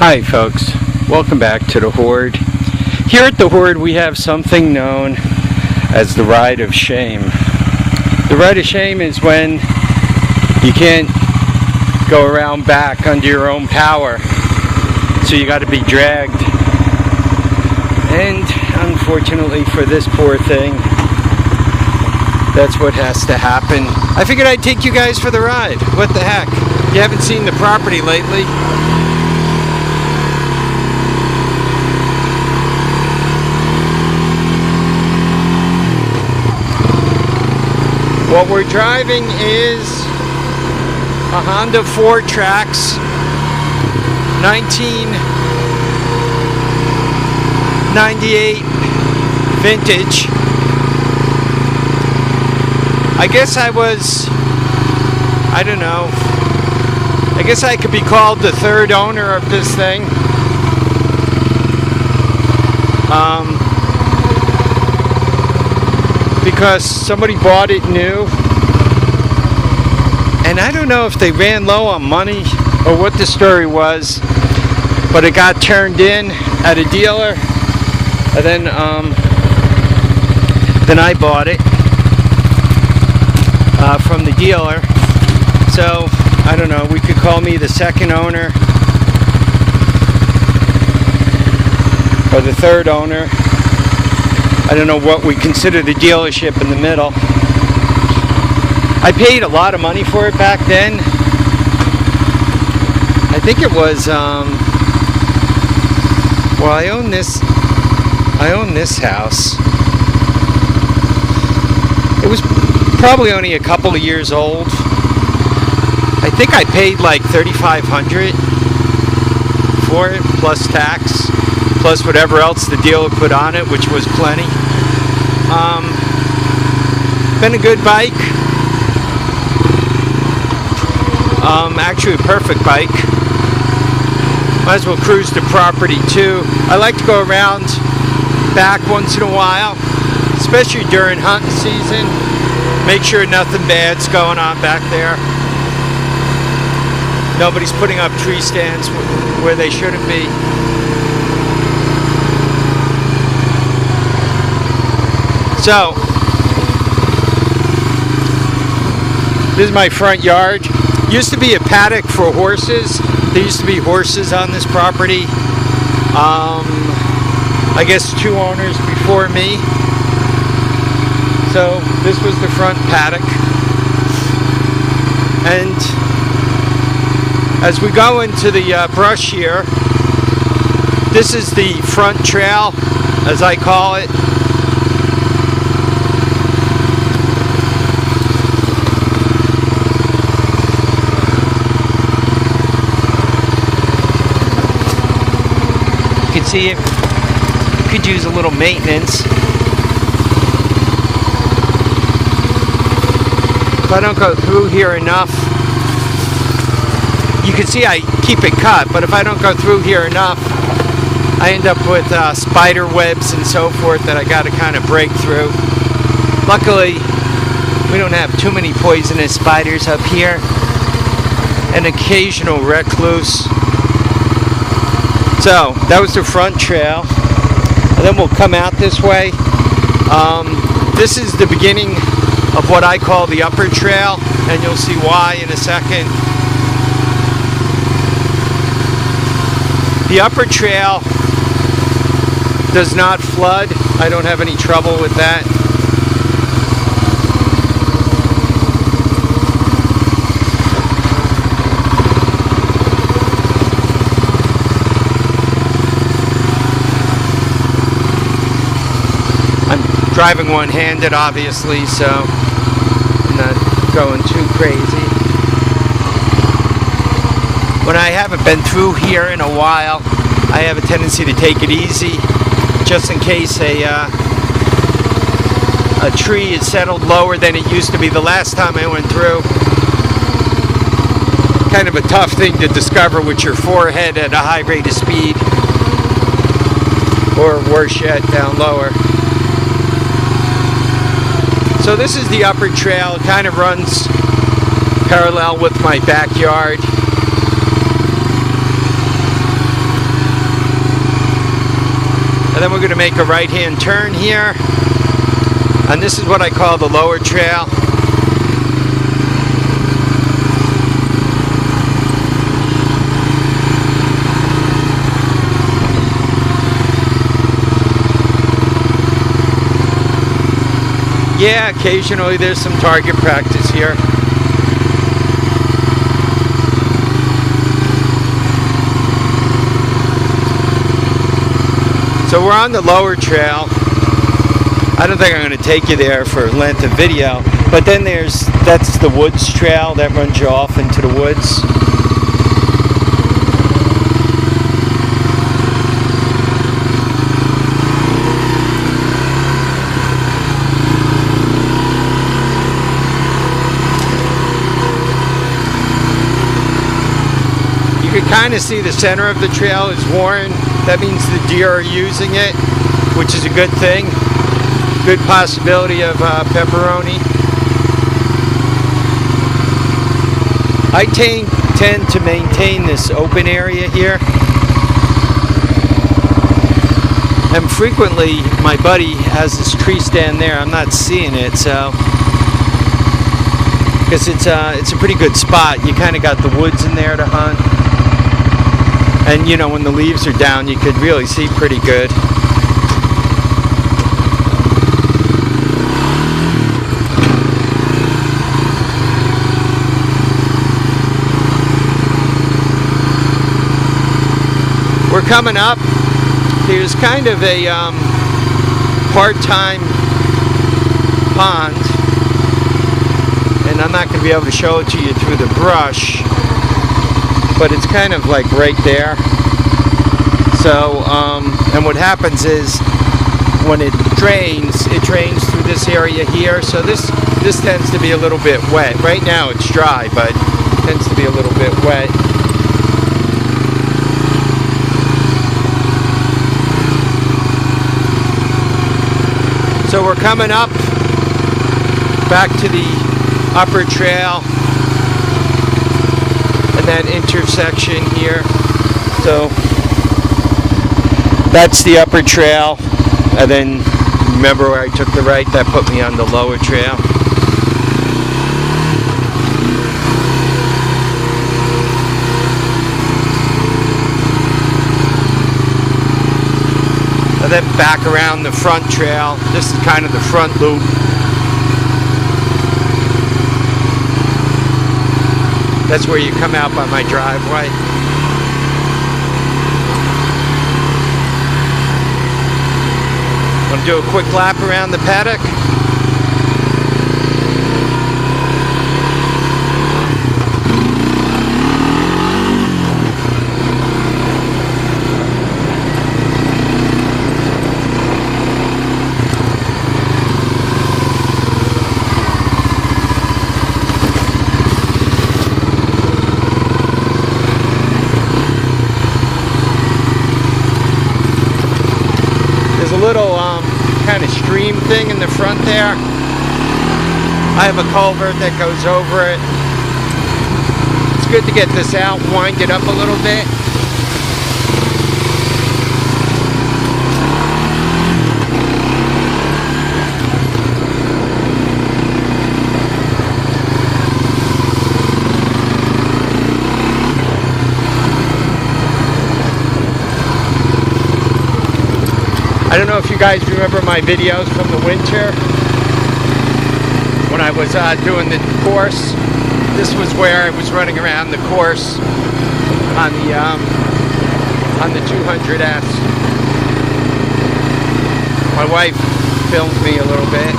Hi folks, welcome back to the Hoard. Here at the Hoard we have something known as the Ride of Shame. The Ride of Shame is when you can't go around back under your own power, so you got to be dragged. And unfortunately for this poor thing, that's what has to happen. I figured I'd take you guys for the ride. What the heck? You haven't seen the property lately. What we're driving is a Honda Foretrax 1998 vintage. I guess I don't know. I guess I could be called the third owner of this thing. Because somebody bought it new, and I don't know if they ran low on money or what the story was, but it got turned in at a dealer, and then I bought it from the dealer. So I don't know, we could call me the second owner or the third owner. I don't know what we consider the dealership in the middle. I paid a lot of money for it back then. I think it was well, I own this house. It was probably only a couple of years old. I think I paid like $3,500 for it, plus tax, plus whatever else the dealer put on it, which was plenty. Been a good bike. Actually a perfect bike. Might as well cruise the property too. I like to go around back once in a while, especially during hunting season. Make sure nothing bad's going on back there. Nobody's putting up tree stands where they shouldn't be. So, this is my front yard. Used to be a paddock for horses. There used to be horses on this property. I guess 2 owners before me. So, this was the front paddock. And as we go into the brush here, this is the front trail, as I call it. You can see it could use a little maintenance. If I don't go through here enough, you can see I keep it cut, but if I don't go through here enough, I end up with spider webs and so forth that I got to kind of break through. Luckily, we don't have too many poisonous spiders up here. An occasional recluse. So, that was the front trail. And then we'll come out this way. This is the beginning of what I call the upper trail, and you'll see why in a second. The upper trail does not flood. I don't have any trouble with that. I'm driving one-handed, obviously, so I'm not going too crazy. When I haven't been through here in a while, I have a tendency to take it easy, just in case a tree is settled lower than it used to be the last time I went through. Kind of a tough thing to discover with your forehead at a high rate of speed, or worse yet, down lower. So this is the upper trail. It kind of runs parallel with my backyard. then we're going to make a right-hand turn here. And this is what I call the lower trail. Yeah, occasionally there's some target practice here. So we're on the lower trail. I don't think I'm going to take you there for length of video, but then that's the woods trail that runs you off into the woods. You can kind of see the center of the trail is worn. That means the deer are using it, which is a good thing. Good possibility of pepperoni. I tend to maintain this open area here. And frequently, my buddy has this tree stand there. I'm not seeing it, so because it's a pretty good spot. You kind of got the woods in there to hunt. And you know, when the leaves are down, you could really see pretty good. We're coming up. There's kind of a part-time pond, and I'm not going to be able to show it to you through the brush, but it's kind of like right there. So, and what happens is when it drains through this area here. So this tends to be a little bit wet. Right now it's dry, but it tends to be a little bit wet. So we're coming up back to the upper trail and that intersection here. So that's the upper trail, and then remember where I took the right, that put me on the lower trail. And then back around the front trail. This is kind of the front loop. That's where you come out by my driveway. I'm going to do a quick lap around the paddock. Little kind of stream thing in the front there. I have a culvert that goes over it. It's good to get this out, wind it up a little bit. I don't know if you guys remember my videos from the winter when I was doing the course. This was where I was running around the course on the 200S. My wife filmed me a little bit.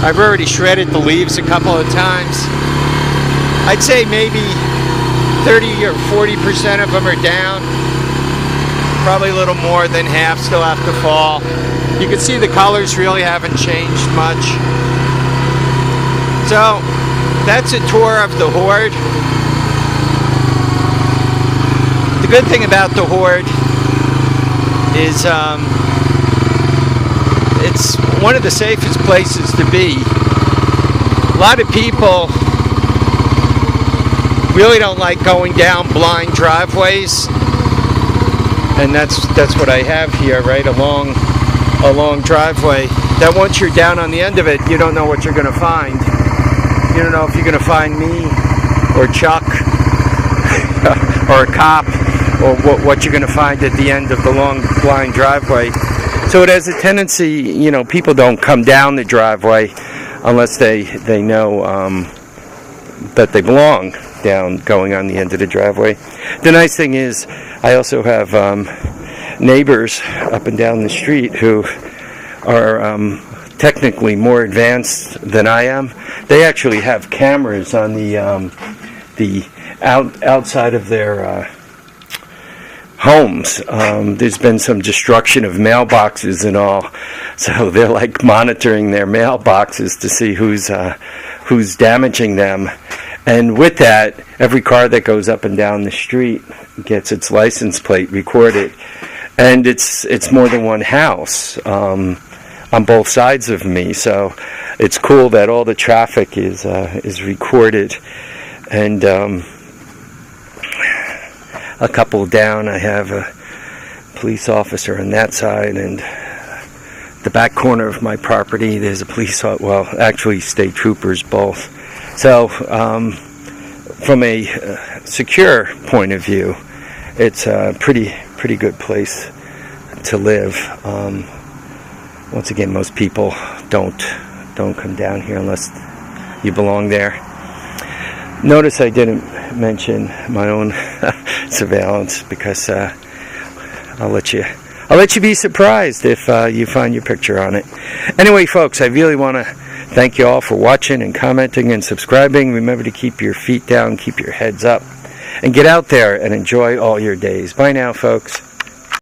I've already shredded the leaves a couple of times. I'd say maybe 30 or 40% of them are down. Probably a little more than half still have to fall. You can see the colors really haven't changed much. So that's a tour of the Hoard. The good thing about the Hoard is it's one of the safest places to be. A lot of people really don't like going down blind driveways, and that's what I have here, right along a long driveway. That once you're down on the end of it, you don't know what you're going to find. You don't know if you're going to find me or Chuck or a cop, or what you're going to find at the end of the long blind driveway. So it has a tendency, you know, people don't come down the driveway unless they know that they belong down going on the end of the driveway. The nice thing is I also have neighbors up and down the street who are technically more advanced than I am. They actually have cameras on the outside of their homes. There's been some destruction of mailboxes and all, so they're like monitoring their mailboxes to see who's damaging them. And with that, every car that goes up and down the street gets its license plate recorded, and it's more than one house on both sides of me. So it's cool that all the traffic is recorded. And a couple down, I have a police officer on that side, and the back corner of my property, there's a police, well, actually state troopers both. So from a secure point of view, it's a pretty good place to live. Once again, most people don't come down here unless you belong there. Notice I didn't mention my own surveillance, because I'll let you be surprised if you find your picture on it. Anyway, folks, I really want to thank you all for watching and commenting and subscribing. Remember to keep your feet down, keep your heads up, and get out there and enjoy all your days. Bye now, folks.